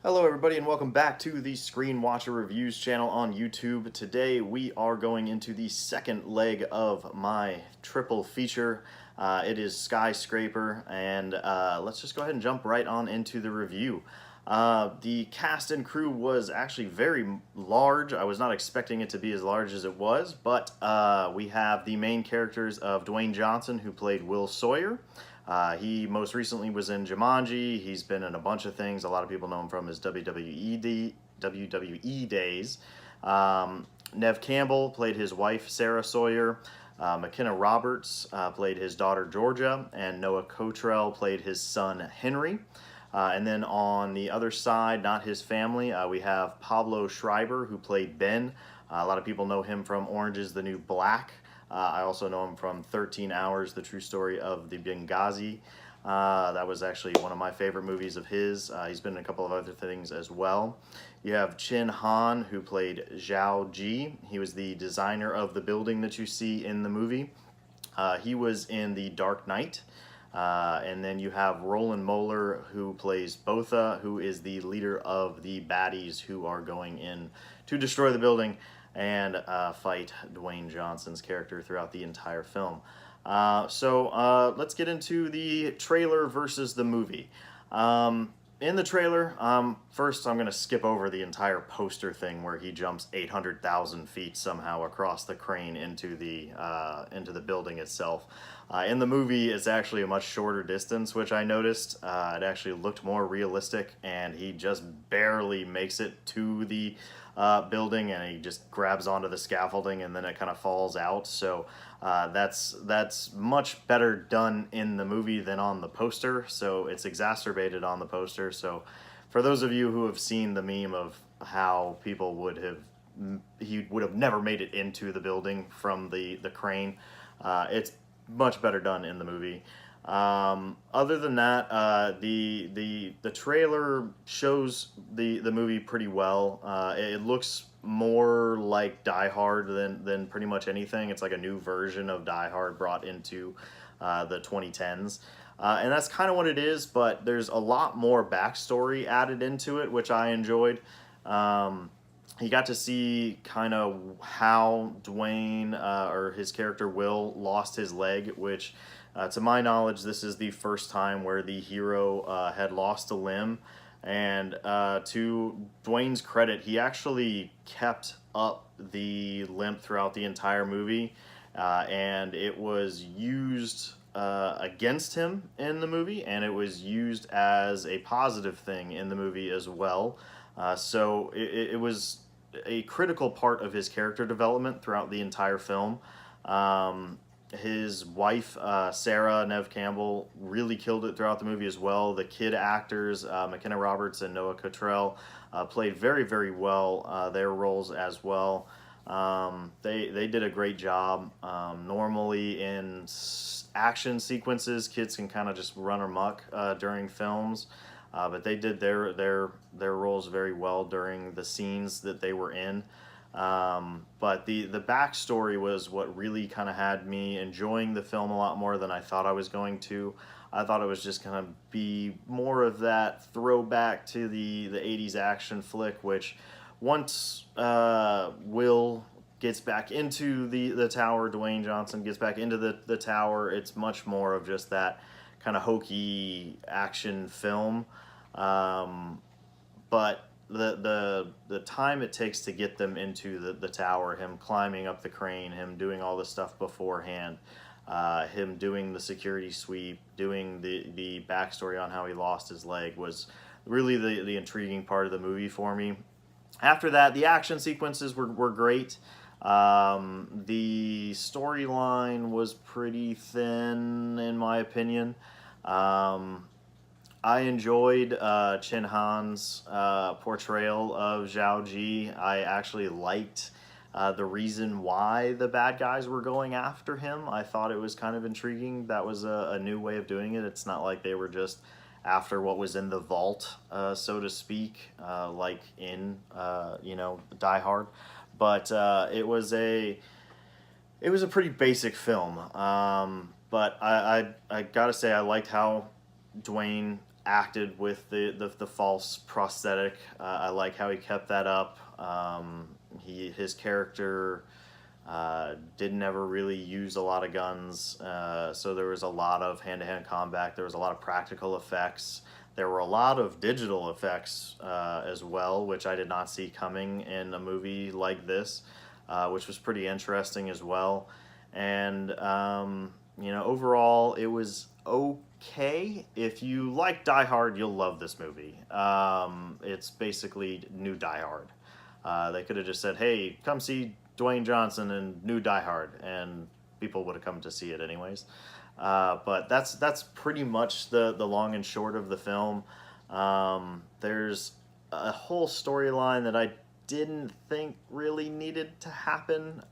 Hello everybody and welcome back to the Screen Watcher Reviews channel on YouTube. Today we are going into the second leg of my triple feature. It is Skyscraper, and let's just go ahead and jump right on into the review. The cast and crew was actually very large. I was not expecting it to be as large as it was, but we have the main characters of Dwayne Johnson, who played Will Sawyer. He most recently was in Jumanji. He's been in a bunch of things. A lot of people know him from his WWE days. Nev Campbell played his wife, Sarah Sawyer. McKenna Roberts played his daughter, Georgia. And Noah Cottrell played his son, Henry. And then on the other side, not his family, we have Pablo Schreiber, who played Ben. A lot of people know him from Orange is the New Black. I also know him from 13 Hours, the true story of the Benghazi. That was actually one of my favorite movies of his. He's been in a couple of other things as well. You have Chin Han, who played Zhao Ji. He was the designer of the building that you see in the movie. He was in The Dark Knight. And then you have Roland Moeller, who plays Botha, who is the leader of the baddies who are going in to destroy the building and fight Dwayne Johnson's character throughout the entire film. Let's get into the trailer versus the movie. In the trailer, first I'm going to skip over the entire poster thing where he jumps 800,000 feet somehow across the crane into the building itself. In the movie, it's actually a much shorter distance, which I noticed. It actually looked more realistic, and he just barely makes it to the building, and he just grabs onto the scaffolding, and then it kind of falls out. So that's much better done in the movie than on the poster. So it's exacerbated on the poster. So for those of you who have seen the meme of how people he would have never made it into the building from the crane, it's much better done in the movie. Other than that, the trailer shows the movie pretty well. It looks more like Die Hard than pretty much anything. It's like a new version of Die Hard brought into the 2010s. And that's kind of what it is, but there's a lot more backstory added into it, which I enjoyed. You got to see kind of how Dwayne, or his character Will, lost his leg, which, to my knowledge, this is the first time where the hero had lost a limb. And to Dwayne's credit, he actually kept up the limp throughout the entire movie, and it was used against him in the movie, and it was used as a positive thing in the movie as well. So it was a critical part of his character development throughout the entire film. His wife, Sarah, Nev Campbell, really killed it throughout the movie as well. The kid actors, McKenna Roberts and Noah Cottrell, played very, very well their roles as well. They did a great job. Normally in action sequences, kids can kind of just run amok during films. But they did their roles very well during the scenes that they were in. But the backstory was what really kind of had me enjoying the film a lot more than I thought I was going to. I thought it was just going to be more of that throwback to the 80s action flick, which once Will gets back into the tower, Dwayne Johnson gets back into the tower, it's much more of just that kind of hokey action film. But the time it takes to get them into the tower, him climbing up the crane, him doing all the stuff beforehand, him doing the security sweep, doing the backstory on how he lost his leg, was really the intriguing part of the movie for me. After that, the action sequences were great. The storyline was pretty thin, in my opinion. I enjoyed Chin Han's portrayal of Zhao Ji. I actually liked the reason why the bad guys were going after him. I thought it was kind of intriguing. That was a new way of doing it. It's not like they were just after what was in the vault, so to speak, like in Die Hard. But it was a pretty basic film. But I gotta say, I liked how Dwayne acted with the false prosthetic. I like how he kept that up. His character didn't ever really use a lot of guns, so there was a lot of hand-to-hand combat. There was a lot of practical effects. There were a lot of digital effects as well, which I did not see coming in a movie like this, which was pretty interesting as well. And you know, overall, it was okay. If you like Die Hard, you'll love this movie. It's basically new Die Hard. They could have just said, "Hey, come see Dwayne Johnson in new Die Hard," and people would have come to see it anyways. But that's pretty much the long and short of the film. There's a whole storyline that I didn't think really needed to happen.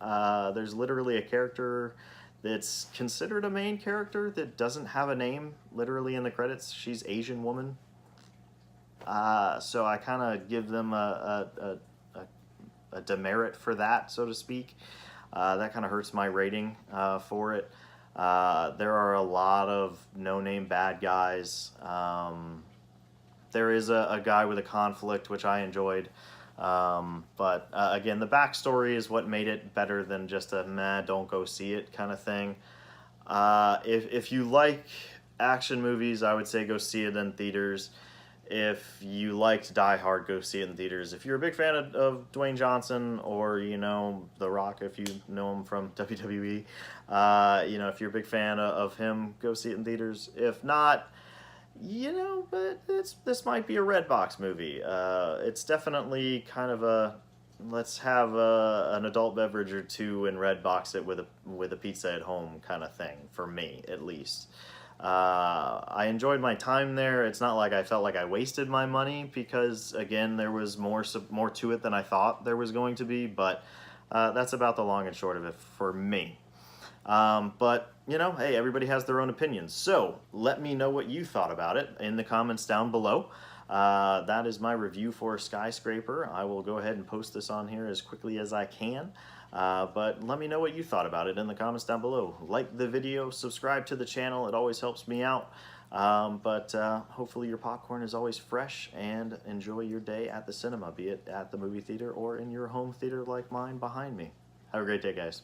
There's literally a character that's considered a main character that doesn't have a name literally in the credits. She's Asian woman. So I kind of give them a demerit for that, so to speak. That kind of hurts my rating for it. There are a lot of no-name bad guys. There is a guy with a conflict, which I enjoyed. But again, the backstory is what made it better than just a meh, don't go see it kind of thing. If you like action movies, I would say go see it in theaters. If you liked Die Hard, go see it in theaters. If you're a big fan of Dwayne Johnson, or you know The Rock, if you know him from WWE, you know, if you're a big fan of him, go see it in theaters. If not, you know, but this might be a Redbox movie. It's definitely kind of a let's have an adult beverage or two and Redbox it with a pizza at home kind of thing, for me at least. I enjoyed my time there. It's not like I felt like I wasted my money, because again, there was more to it than I thought there was going to be, but that's about the long and short of it for me. But you know, hey, everybody has their own opinions, so let me know what you thought about it in the comments down below. That is my review for Skyscraper. I will go ahead and post this on here as quickly as I can. But let me know what you thought about it in the comments down below. Like the video, subscribe to the channel, it always helps me out. But hopefully your popcorn is always fresh, and enjoy your day at the cinema, be it at the movie theater or in your home theater like mine behind me. Have a great day, guys.